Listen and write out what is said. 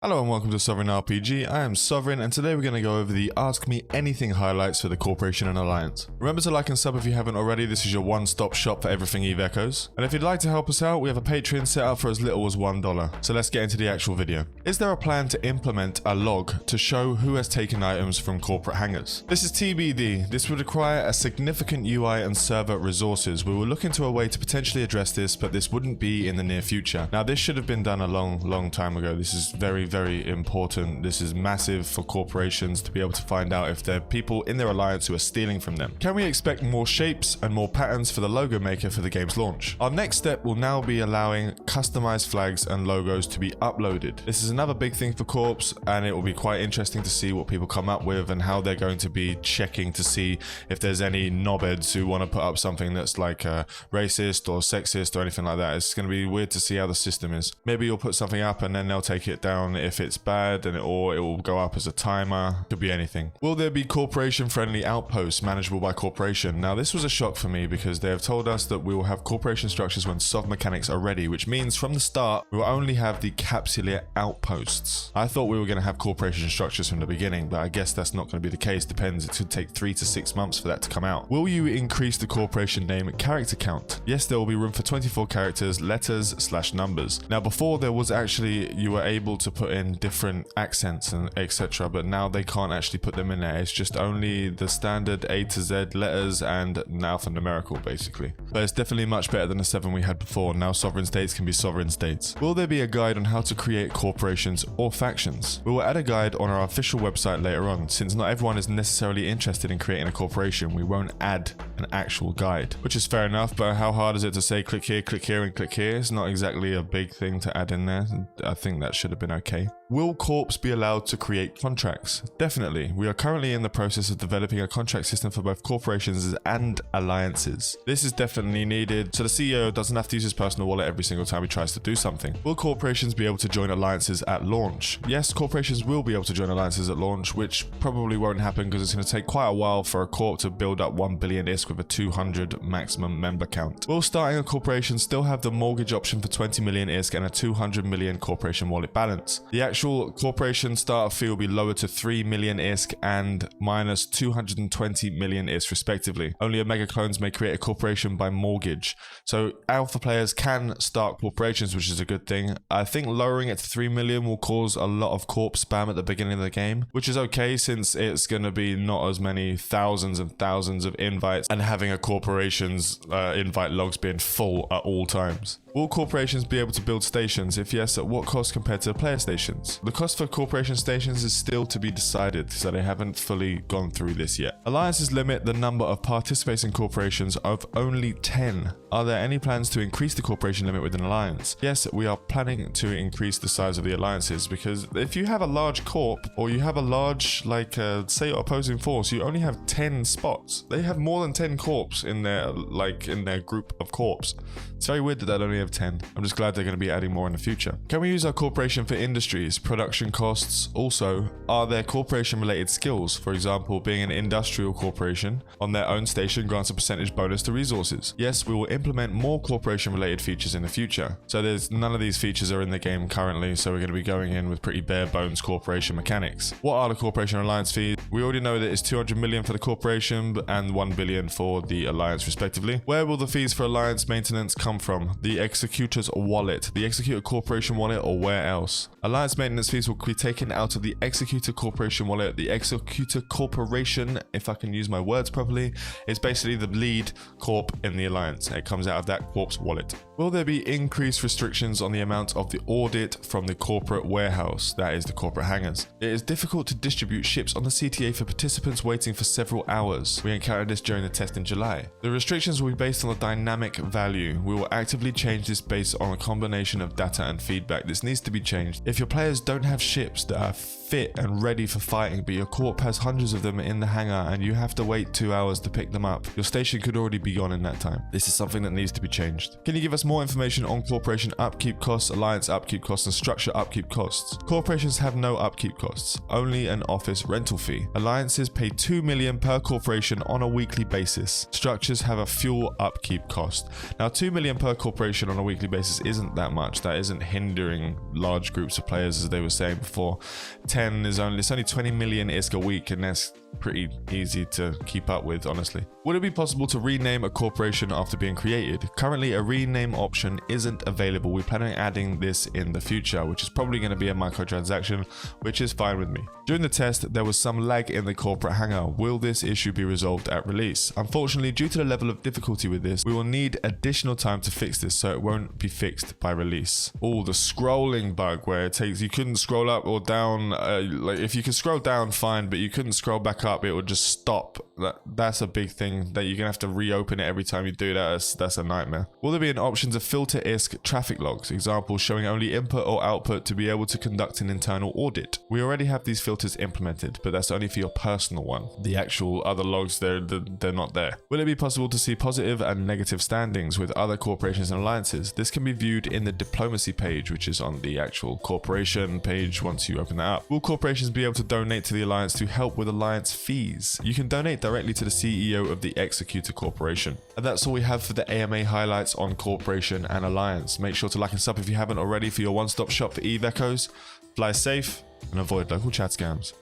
Hello and welcome to Sovereign RPG. I am Sovereign and today we're going to go over the Ask Me Anything highlights for the Corporation and Alliance. Remember to like and sub if you haven't already. This is your one-stop shop for everything Eve Echoes. And if you'd like to help us out, we have a Patreon set up for as little as $1. So let's get into the actual video. Is there a plan to implement a log to show who has taken items from corporate hangars? This is TBD. This would require a significant UI and server resources. We will look into a way to potentially address this, but this wouldn't be in the near future. Now this should have been done a long time ago. This is very important. This is massive for corporations to be able to find out if there are people in their alliance who are stealing from them. Can we expect more shapes and more patterns for the logo maker for the game's launch? Our next step will now be allowing customized flags and logos to be uploaded. This is another big thing for Corps, and it will be quite interesting to see what people come up with and how they're going to be checking to see if there's any knobheads who want to put up something that's like racist or sexist or anything like that. It's going to be weird to see how the system is. Maybe you'll put something up and then they'll take it down if it's bad, or it will go up as a timer. Could be anything. Will there be corporation friendly outposts manageable by corporation? Now this was a shock for me because they have told us that we will have corporation structures when soft mechanics are ready, which means from the start we will only have the capsular outposts. I thought we were going to have corporation structures from the beginning, but I guess that's not going to be the case. Depends. It could take 3 to 6 months for that to come out. Will you increase the corporation name character count? Yes, there will be room for 24 characters, letters / numbers. Now before there was actually, you were able to put in different accents and etc, but now they can't actually put them in there. It's just only the standard A to Z letters and alphanumerical basically. But it's definitely much better than the 7 we had before. Now sovereign states can be sovereign states. Will there be a guide on how to create corporations or factions? We will add a guide on our official website later on. Since not everyone is necessarily interested in creating a corporation, we won't add an actual guide, which is fair enough, but how hard is it to say click here and click here? It's not exactly a big thing to add in there. I think that should have been okay. Will Corps be allowed to create contracts? Definitely. We are currently in the process of developing a contract system for both corporations and alliances. This is definitely needed, so the CEO doesn't have to use his personal wallet every single time he tries to do something. Will corporations be able to join alliances at launch? Yes, corporations will be able to join alliances at launch, which probably won't happen because it's going to take quite a while for a corp to build up 1 billion ISK with a 200 maximum member count. Will starting a corporation still have the mortgage option for 20 million ISK and a 200 million corporation wallet balance? The actual corporation startup fee will be lowered to 3 million ISK and minus 220 million ISK respectively. Only Omega clones may create a corporation by mortgage. So alpha players can start corporations, which is a good thing. I think lowering it to 3 million will cause a lot of corp spam at the beginning of the game, which is okay since it's going to be not as many thousands and thousands of invites and having a corporation's invite logs being full at all times. Will corporations be able to build stations? If yes, at what cost compared to player stations? The cost for corporation stations is still to be decided, so they haven't fully gone through this yet. Alliances limit the number of participating corporations of only 10. Are there any plans to increase the corporation limit with an alliance? Yes, we are planning to increase the size of the alliances, because if you have a large corp or you have a large, say opposing force, you only have 10 spots. They have more than 10 corps in their group of corps. It's very weird that they only have 10. I'm just glad they're going to be adding more in the future. Can we use our corporation for industries, production costs? Also, are there corporation related skills? For example, being an industrial corporation on their own station grants a percentage bonus to resources. Yes, we will implement more corporation related features in the future. So there's none of these features are in the game currently, so we're going to be going in with pretty bare bones corporation mechanics. What are the corporation alliance fees? We already know that it's 200 million for the corporation and 1 billion for the alliance respectively. Where will the fees for alliance maintenance come from? The executor's wallet, the executor corporation wallet, or where else? Alliance maintenance fees will be taken out of the executor corporation wallet. The executor corporation, if I can use my words properly, is basically the lead corp in the alliance. It comes out of that corp's wallet. Will there be increased restrictions on the amount of the audit from the corporate warehouse, that is the corporate hangars? It is difficult to distribute ships on the CTA for participants waiting for several hours. We encountered this during the test in July. The restrictions will be based on a dynamic value. We will actively change this based on a combination of data and feedback. This needs to be changed. If your players don't have ships that are fit and ready for fighting, but your corp has hundreds of them in the hangar and you have to wait 2 hours to pick them up, your station could already be gone in that time. This is something that needs to be changed. Can you give us more information on corporation upkeep costs, alliance upkeep costs, and structure upkeep costs? Corporations have no upkeep costs, only an office rental fee. Alliances pay 2 million per corporation on a weekly basis. Structures have a fuel upkeep cost. Now 2 million per corporation on a weekly basis isn't that much. That isn't hindering large groups of players, as they were saying before. It's only 20 million ISK a week, and that's pretty easy to keep up with, honestly. Would it be possible to rename a corporation after being created? Currently, a rename option isn't available. We plan on adding this in the future, which is probably going to be a microtransaction, which is fine with me. During the test, there was some lag in the corporate hangar. Will this issue be resolved at release? Unfortunately, due to the level of difficulty with this, we will need additional time to fix this, so it won't be fixed by release. Oh, the scrolling bug where you couldn't scroll up or down. Like if you could scroll down, fine, but you couldn't scroll back up, it would just stop. That's a big thing that you're gonna have to reopen it every time you do that. That's a nightmare. Will there be an option to filter ISK traffic logs? Example, showing only input or output to be able to conduct an internal audit. We already have these filters implemented, but that's only for your personal one. The actual other logs, they're not there. Will it be possible to see positive and negative standings with other corporations and alliances? This can be viewed in the diplomacy page, which is on the actual corporation page once you open that up. Will corporations be able to donate to the alliance to help with alliance fees? You can donate directly to the CEO of the executor corporation. And that's all we have for the AMA highlights on corporation and alliance. Make sure to like and sub if you haven't already for your one-stop shop for EVE Echoes. Fly safe and avoid local chat scams.